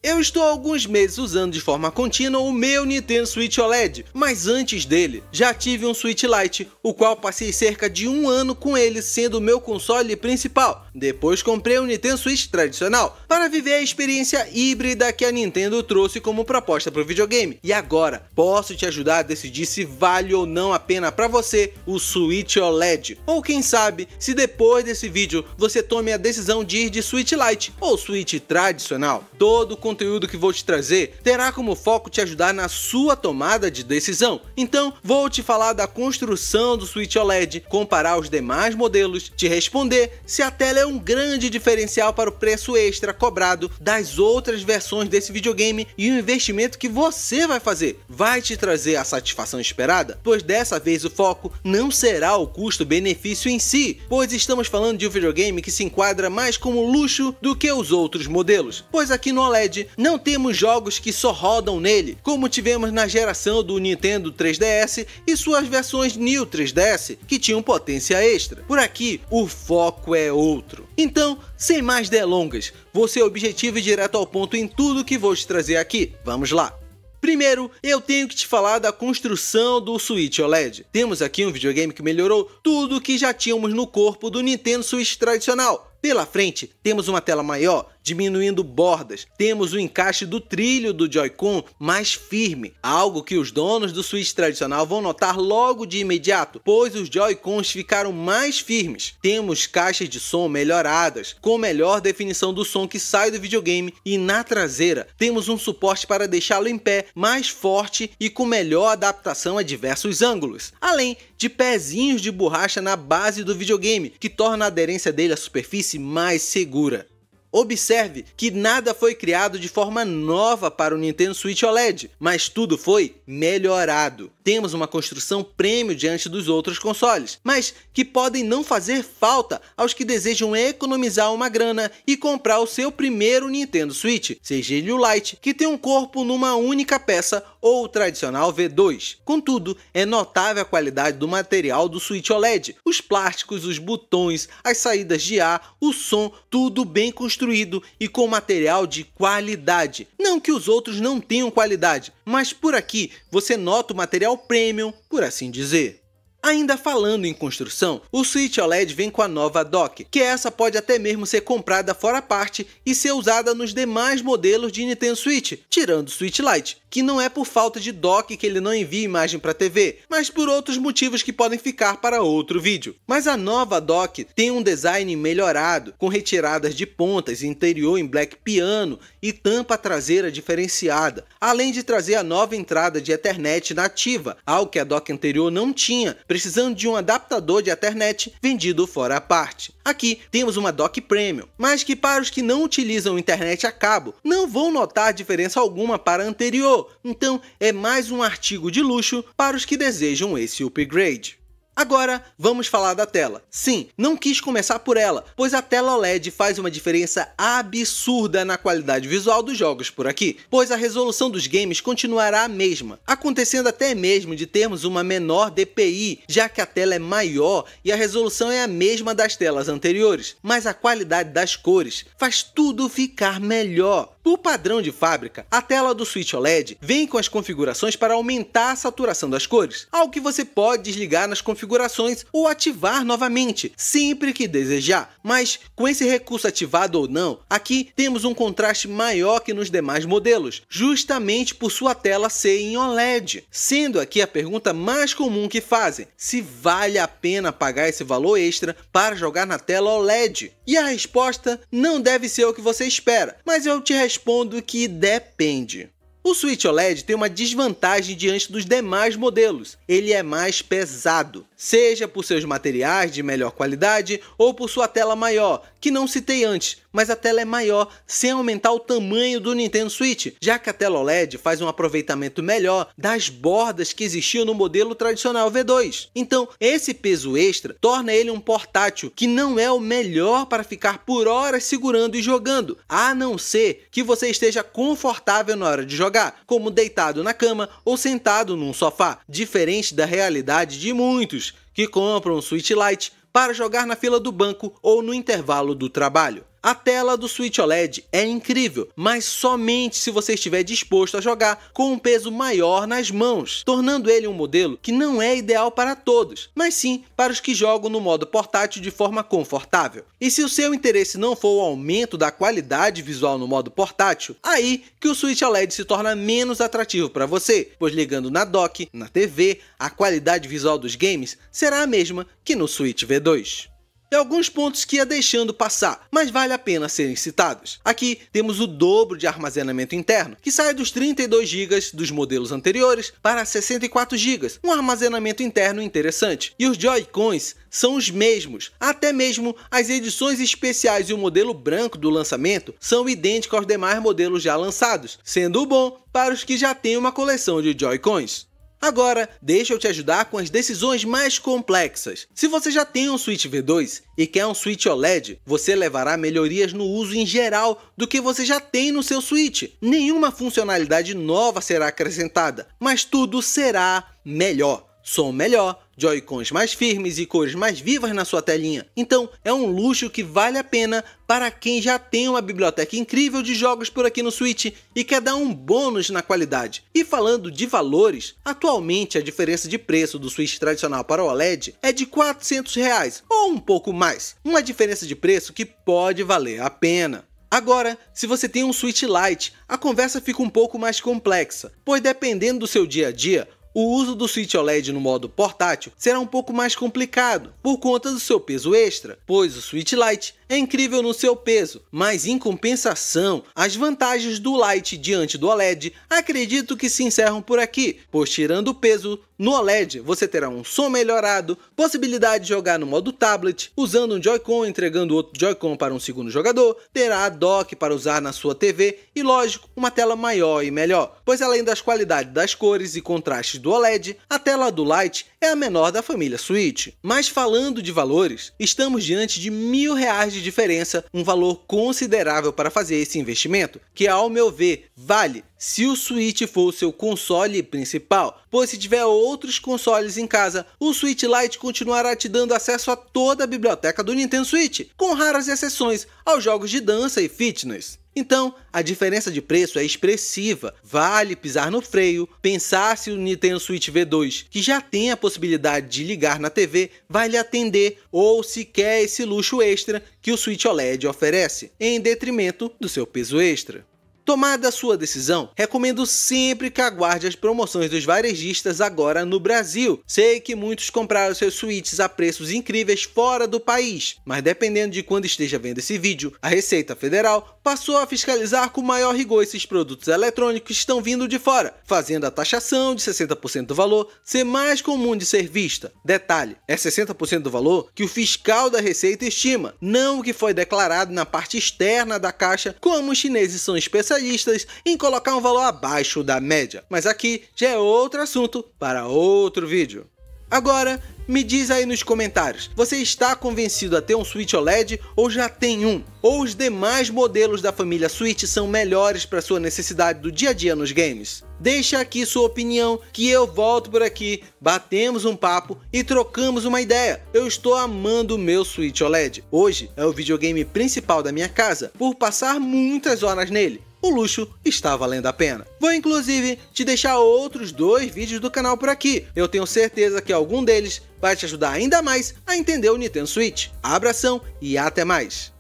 Eu estou há alguns meses usando de forma contínua o meu Nintendo Switch OLED, mas antes dele já tive um Switch Lite, o qual passei cerca de um ano com ele sendo o meu console principal. Depois comprei o Nintendo Switch tradicional para viver a experiência híbrida que a Nintendo trouxe como proposta para o videogame. E agora posso te ajudar a decidir se vale ou não a pena para você o Switch OLED. Ou quem sabe, se depois desse vídeo você tome a decisão de ir de Switch Lite ou Switch tradicional. Todo o conteúdo que vou te trazer terá como foco te ajudar na sua tomada de decisão. Então vou te falar da construção do Switch OLED, comparar os demais modelos, te responder se a tela é um grande diferencial para o preço extra cobrado das outras versões desse videogame e o investimento que você vai fazer. Vai te trazer a satisfação esperada? Pois dessa vez o foco não será o custo-benefício em si, pois estamos falando de um videogame que se enquadra mais como luxo do que os outros modelos, pois aqui no OLED não temos jogos que só rodam nele, como tivemos na geração do Nintendo 3DS e suas versões New 3DS, que tinham potência extra. Por aqui, o foco é outro. Então, sem mais delongas, vou ser objetivo e direto ao ponto em tudo que vou te trazer aqui. Vamos lá! Primeiro, eu tenho que te falar da construção do Switch OLED. Temos aqui um videogame que melhorou tudo que já tínhamos no corpo do Nintendo Switch tradicional. Pela frente, temos uma tela maior, diminuindo bordas. Temos o encaixe do trilho do Joy-Con mais firme, algo que os donos do Switch tradicional vão notar logo de imediato, pois os Joy-Cons ficaram mais firmes. Temos caixas de som melhoradas, com melhor definição do som que sai do videogame, e na traseira temos um suporte para deixá-lo em pé mais forte e com melhor adaptação a diversos ângulos, além de pezinhos de borracha na base do videogame, que torna a aderência dele à superfície mais segura. Observe que nada foi criado de forma nova para o Nintendo Switch OLED, mas tudo foi melhorado. Temos uma construção premium diante dos outros consoles, mas que podem não fazer falta aos que desejam economizar uma grana e comprar o seu primeiro Nintendo Switch, seja ele o Lite, que tem um corpo numa única peça, ou o tradicional V2. Contudo, é notável a qualidade do material do Switch OLED, os plásticos, os botões, as saídas de ar, o som, tudo bem construído e com material de qualidade. Não que os outros não tenham qualidade, mas por aqui você nota o material premium, por assim dizer. Ainda falando em construção, o Switch OLED vem com a nova dock, que essa pode até mesmo ser comprada fora parte e ser usada nos demais modelos de Nintendo Switch, tirando o Switch Lite, que não é por falta de dock que ele não envia imagem para a TV, mas por outros motivos que podem ficar para outro vídeo. Mas a nova dock tem um design melhorado, com retiradas de pontas, interior em black piano e tampa traseira diferenciada, além de trazer a nova entrada de Ethernet nativa, algo que a dock anterior não tinha, precisando de um adaptador de Ethernet vendido fora a parte. Aqui temos uma dock premium, mas que para os que não utilizam internet a cabo, não vão notar diferença alguma para a anterior, então é mais um artigo de luxo para os que desejam esse upgrade. Agora vamos falar da tela. Sim, não quis começar por ela, pois a tela OLED faz uma diferença absurda na qualidade visual dos jogos por aqui, pois a resolução dos games continuará a mesma, acontecendo até mesmo de termos uma menor DPI, já que a tela é maior e a resolução é a mesma das telas anteriores, mas a qualidade das cores faz tudo ficar melhor. Por padrão de fábrica, a tela do Switch OLED vem com as configurações para aumentar a saturação das cores, algo que você pode desligar nas configurações ou ativar novamente, sempre que desejar. Mas com esse recurso ativado ou não, aqui temos um contraste maior que nos demais modelos, justamente por sua tela ser em OLED. Sendo aqui a pergunta mais comum que fazem, se vale a pena pagar esse valor extra para jogar na tela OLED? E a resposta não deve ser o que você espera, mas eu te respondo que depende. O Switch OLED tem uma desvantagem diante dos demais modelos, ele é mais pesado, seja por seus materiais de melhor qualidade ou por sua tela maior, que não citei antes, mas a tela é maior sem aumentar o tamanho do Nintendo Switch, já que a tela OLED faz um aproveitamento melhor das bordas que existiam no modelo tradicional V2. Então, esse peso extra torna ele um portátil que não é o melhor para ficar por horas segurando e jogando, a não ser que você esteja confortável na hora de jogar, como deitado na cama ou sentado num sofá, diferente da realidade de muitos que compram um Switch Lite para jogar na fila do banco ou no intervalo do trabalho. A tela do Switch OLED é incrível, mas somente se você estiver disposto a jogar com um peso maior nas mãos, tornando ele um modelo que não é ideal para todos, mas sim para os que jogam no modo portátil de forma confortável. E se o seu interesse não for o aumento da qualidade visual no modo portátil, aí que o Switch OLED se torna menos atrativo para você, pois ligando na dock, na TV, a qualidade visual dos games será a mesma que no Switch V2. E alguns pontos que ia deixando passar, mas vale a pena serem citados. Aqui temos o dobro de armazenamento interno, que sai dos 32 GB dos modelos anteriores para 64 GB, um armazenamento interno interessante. E os Joy-Cons são os mesmos, até mesmo as edições especiais e o modelo branco do lançamento são idênticos aos demais modelos já lançados, sendo bom para os que já têm uma coleção de Joy-Cons. Agora, deixa eu te ajudar com as decisões mais complexas. Se você já tem um Switch V2 e quer um Switch OLED, você levará melhorias no uso em geral do que você já tem no seu Switch. Nenhuma funcionalidade nova será acrescentada, mas tudo será melhor. Som melhor, Joy-Cons mais firmes e cores mais vivas na sua telinha. Então é um luxo que vale a pena para quem já tem uma biblioteca incrível de jogos por aqui no Switch e quer dar um bônus na qualidade. E falando de valores, atualmente a diferença de preço do Switch tradicional para o OLED é de R$400 ou um pouco mais. Uma diferença de preço que pode valer a pena. Agora, se você tem um Switch Lite, a conversa fica um pouco mais complexa, pois dependendo do seu dia a dia, o uso do Switch OLED no modo portátil será um pouco mais complicado por conta do seu peso extra, pois o Switch Lite é incrível no seu peso, mas em compensação, as vantagens do Lite diante do OLED acredito que se encerram por aqui, pois tirando o peso, no OLED você terá um som melhorado, possibilidade de jogar no modo tablet, usando um Joy-Con entregando outro Joy-Con para um segundo jogador, terá a dock para usar na sua TV e, lógico, uma tela maior e melhor, pois além das qualidades das cores e contrastes do OLED, a tela do Lite é a menor da família Switch. Mas falando de valores, estamos diante de R$1.000 de diferença, um valor considerável para fazer esse investimento, que ao meu ver, vale se o Switch for o seu console principal, pois se tiver outros consoles em casa, o Switch Lite continuará te dando acesso a toda a biblioteca do Nintendo Switch, com raras exceções aos jogos de dança e fitness. Então, a diferença de preço é expressiva, vale pisar no freio, pensar se o Nintendo Switch V2, que já tem a possibilidade de ligar na TV, vai lhe atender ou se quer esse luxo extra que o Switch OLED oferece, em detrimento do seu peso extra. Tomada a sua decisão, recomendo sempre que aguarde as promoções dos varejistas agora no Brasil. Sei que muitos compraram seus Switches a preços incríveis fora do país, mas dependendo de quando esteja vendo esse vídeo, a Receita Federal passou a fiscalizar com maior rigor esses produtos eletrônicos que estão vindo de fora, fazendo a taxação de 60% do valor ser mais comum de ser vista. Detalhe, é 60% do valor que o fiscal da Receita estima, não o que foi declarado na parte externa da caixa, como os chineses são especialistas em colocar um valor abaixo da média. Mas aqui já é outro assunto para outro vídeo. Agora, me diz aí nos comentários, você está convencido a ter um Switch OLED ou já tem um? Ou os demais modelos da família Switch são melhores para sua necessidade do dia a dia nos games? Deixa aqui sua opinião que eu volto por aqui, batemos um papo e trocamos uma ideia. Eu estou amando o meu Switch OLED. Hoje é o videogame principal da minha casa, por passar muitas horas nele. O luxo está valendo a pena. Vou inclusive te deixar outros 2 vídeos do canal por aqui. Eu tenho certeza que algum deles vai te ajudar ainda mais a entender o Nintendo Switch. Abração e até mais!